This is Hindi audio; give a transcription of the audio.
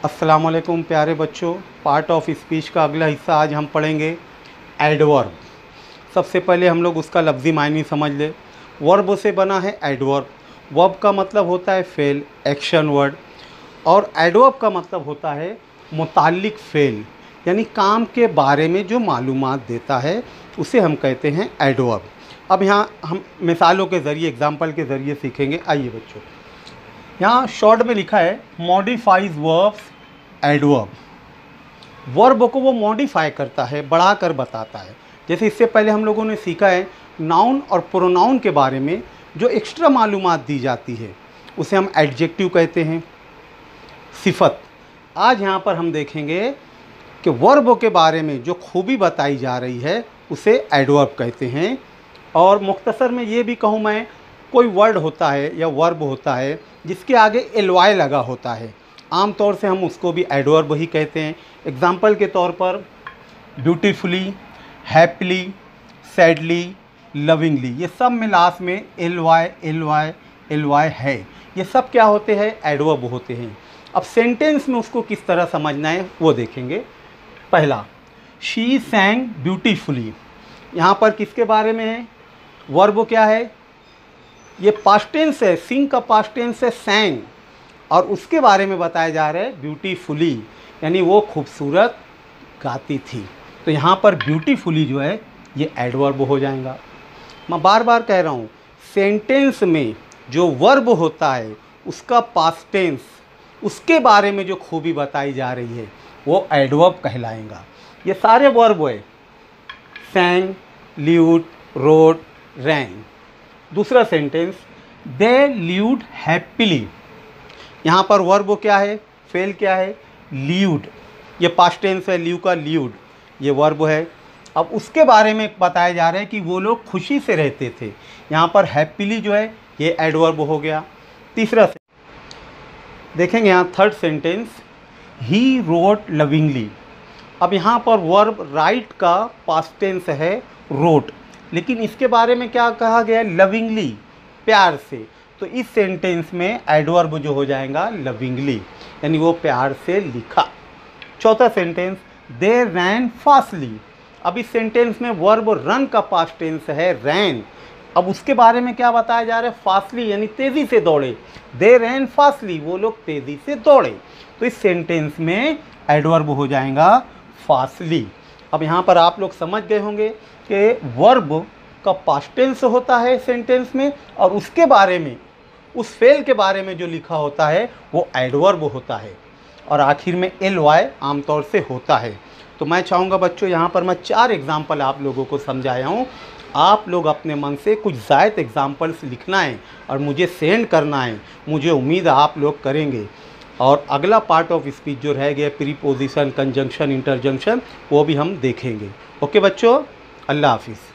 अस्सलाम वालेकुम प्यारे बच्चों। पार्ट ऑफ स्पीच का अगला हिस्सा आज हम पढ़ेंगे एडवर्ब। सबसे पहले हम लोग उसका लफ्ज़ी मायने समझ ले। वर्ब से बना है एडवर्ब। वर्ब का मतलब होता है फेल, एक्शन वर्ड, और एडवर्ब का मतलब होता है मुताल्लिक फेल, यानी काम के बारे में जो मालूमात देता है उसे हम कहते हैं एडवर्ब। अब यहाँ हम मिसालों के ज़रिए, एग्जाम्पल के ज़रिए सीखेंगे। आइए बच्चों, यहाँ शॉर्ट में लिखा है मॉडिफाइज वर्ब्स एडवर्ब। वर्ब को वो मॉडिफाई करता है, बढ़ाकर बताता है। जैसे इससे पहले हम लोगों ने सीखा है नाउन और प्रोनाउन के बारे में जो एक्स्ट्रा मालूमात दी जाती है उसे हम एडजेक्टिव कहते हैं, सिफत। आज यहाँ पर हम देखेंगे कि वर्ब के बारे में जो खूबी बताई जा रही है उसे एडवर्ब कहते हैं। और मुख्तसर में ये भी कहूँ मैं, कोई वर्ड होता है या वर्ब होता है जिसके आगे एलवाई लगा होता है, आम तौर से हम उसको भी एडवर्ब ही कहते हैं। एग्जाम्पल के तौर पर ब्यूटीफुली, हैप्पीली, सैडली, लविंगली, ये सब मिलास में एल वाई है। ये सब क्या होते हैं? एडवर्ब होते हैं। अब सेंटेंस में उसको किस तरह समझना है वो देखेंगे। पहला, शी सैंग ब्यूटीफुली, यहाँ पर किसके बारे में है? वर्ब क्या है? ये पास्ट टेंस है, सिंग का पास्ट टेंस है सैंग, और उसके बारे में बताया जा रहा है ब्यूटीफुली, यानी वो खूबसूरत गाती थी। तो यहाँ पर ब्यूटीफुली जो है ये एडवर्ब हो जाएगा। मैं बार बार कह रहा हूँ, सेंटेंस में जो वर्ब होता है उसका पास्ट टेंस, उसके बारे में जो खूबी बताई जा रही है वो एडवर्ब कहलाएगा। ये सारे वर्ब है, सैंग, ल्यूड, रोड, रैंग। दूसरा सेंटेंस, दे ल्यूड हैप्पीली, यहाँ पर वर्ब क्या है? फेल क्या है? ल्यूड। ये पास्ट टेंस है, ल्यू का ल्यूड, ये वर्ब है। अब उसके बारे में बताया जा रहा है कि वो लोग खुशी से रहते थे। यहाँ पर हैप्पीली जो है ये एडवर्ब हो गया। तीसरा देखेंगे, यहाँ third sentence, he wrote lovingly. अब यहाँ पर वर्ब राइट का पास्ट टेंस है रोट, लेकिन इसके बारे में क्या कहा गया? लविंगली, प्यार से। तो इस सेंटेंस में एडवर्ब जो हो जाएगा लविंगली, यानी वो प्यार से लिखा। चौथा सेंटेंस, दे रैन फास्टली। अब इस सेंटेंस में वर्ब रन का पास्ट टेंस है रैन। अब उसके बारे में क्या बताया जा रहा है? फास्टली, यानी तेज़ी से दौड़े। दे रैन फास्टली, वो लोग तेज़ी से दौड़े। तो इस सेंटेंस में एडवर्ब हो जाएगा फास्टली। अब यहाँ पर आप लोग समझ गए होंगे कि वर्ब का पास्ट टेंस होता है सेंटेंस में, और उसके बारे में, उस फेल के बारे में जो लिखा होता है वो एडवर्ब होता है, और आखिर में एल वाई आमतौर से होता है। तो मैं चाहूँगा बच्चों, यहाँ पर मैं 4 एग्जाम्पल आप लोगों को समझाया हूँ। आप लोग अपने मन से कुछ ज़ायद एग्जाम्पल्स लिखना है और मुझे सेंड करना है। मुझे उम्मीद है आप लोग करेंगे। और अगला पार्ट ऑफ स्पीच जो रह गया, प्रीपोजिशन, कंजंक्शन, इंटरजंक्शन, वो भी हम देखेंगे। ओके बच्चों, अल्लाह हाफिज़।